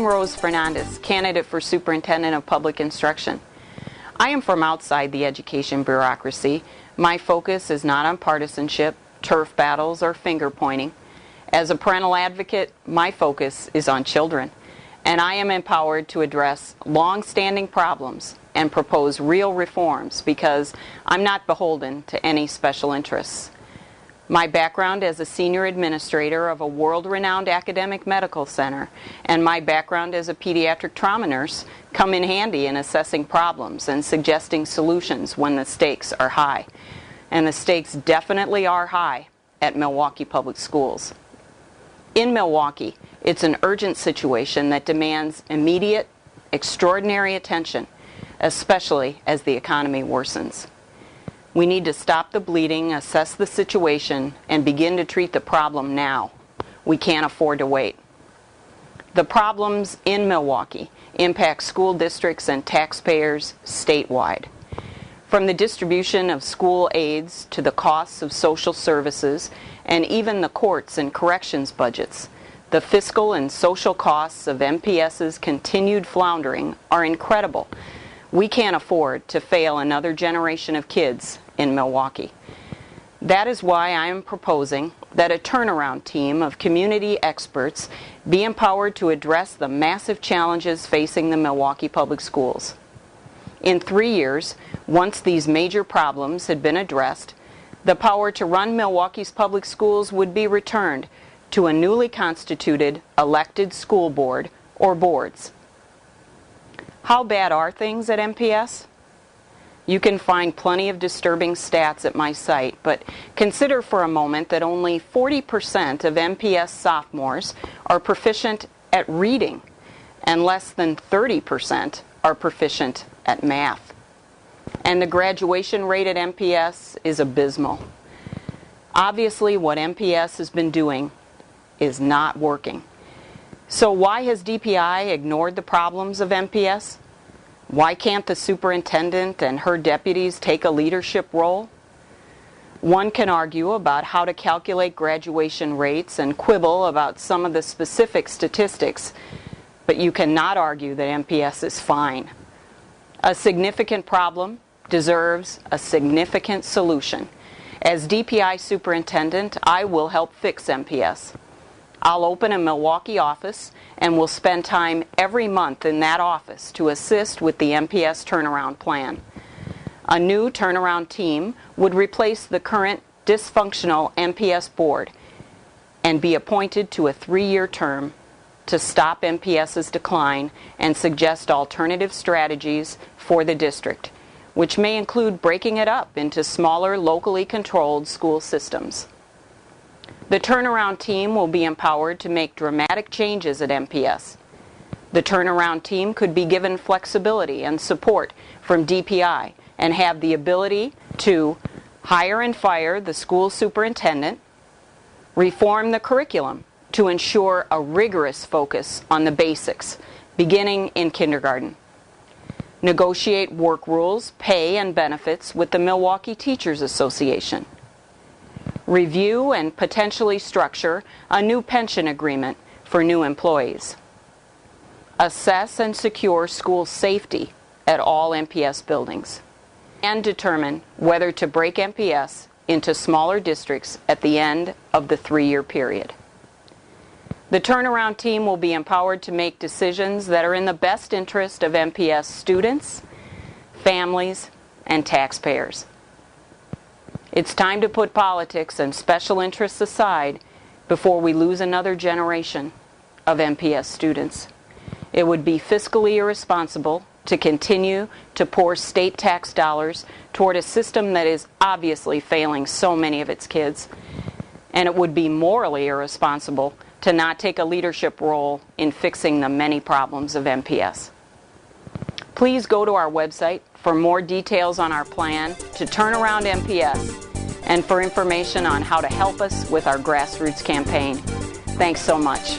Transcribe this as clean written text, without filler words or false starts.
I'm Rose Fernandez, candidate for Superintendent of Public Instruction. I am from outside the education bureaucracy. My focus is not on partisanship, turf battles, or finger pointing. As a parental advocate, my focus is on children, and I am empowered to address long-standing problems and propose real reforms because I'm not beholden to any special interests. My background as a senior administrator of a world-renowned academic medical center and my background as a pediatric trauma nurse come in handy in assessing problems and suggesting solutions when the stakes are high. And the stakes definitely are high at Milwaukee Public Schools. In Milwaukee, it's an urgent situation that demands immediate, extraordinary attention, especially as the economy worsens. We need to stop the bleeding, assess the situation, and begin to treat the problem now. We can't afford to wait. The problems in Milwaukee impact school districts and taxpayers statewide. From the distribution of school aids to the costs of social services and even the courts and corrections budgets, the fiscal and social costs of MPS's continued floundering are incredible. We can't afford to fail another generation of kids in Milwaukee. That is why I am proposing that a turnaround team of community experts be empowered to address the massive challenges facing the Milwaukee Public Schools. In 3 years, once these major problems had been addressed, the power to run Milwaukee's public schools would be returned to a newly constituted elected school board or boards. How bad are things at MPS? You can find plenty of disturbing stats at my site, but consider for a moment that only 40% of MPS sophomores are proficient at reading, and less than 30% are proficient at math. And the graduation rate at MPS is abysmal. Obviously, what MPS has been doing is not working. So why has DPI ignored the problems of MPS? Why can't the superintendent and her deputies take a leadership role? One can argue about how to calculate graduation rates and quibble about some of the specific statistics, but you cannot argue that MPS is fine. A significant problem deserves a significant solution. As DPI superintendent, I will help fix MPS. I'll open a Milwaukee office and will spend time every month in that office to assist with the MPS turnaround plan. A new turnaround team would replace the current dysfunctional MPS board and be appointed to a 3-year term to stop MPS's decline and suggest alternative strategies for the district, which may include breaking it up into smaller, locally controlled school systems. The turnaround team will be empowered to make dramatic changes at MPS. The turnaround team could be given flexibility and support from DPI and have the ability to hire and fire the school superintendent, reform the curriculum to ensure a rigorous focus on the basics, beginning in kindergarten, negotiate work rules, pay, and benefits with the Milwaukee Teachers Association, review and potentially structure a new pension agreement for new employees, assess and secure school safety at all MPS buildings, and determine whether to break MPS into smaller districts at the end of the 3-year period. The turnaround team will be empowered to make decisions that are in the best interest of MPS students, families, and taxpayers. It's time to put politics and special interests aside before we lose another generation of MPS students. It would be fiscally irresponsible to continue to pour state tax dollars toward a system that is obviously failing so many of its kids. And it would be morally irresponsible to not take a leadership role in fixing the many problems of MPS. Please go to our website for more details on our plan to turn around MPS and for information on how to help us with our grassroots campaign. Thanks so much.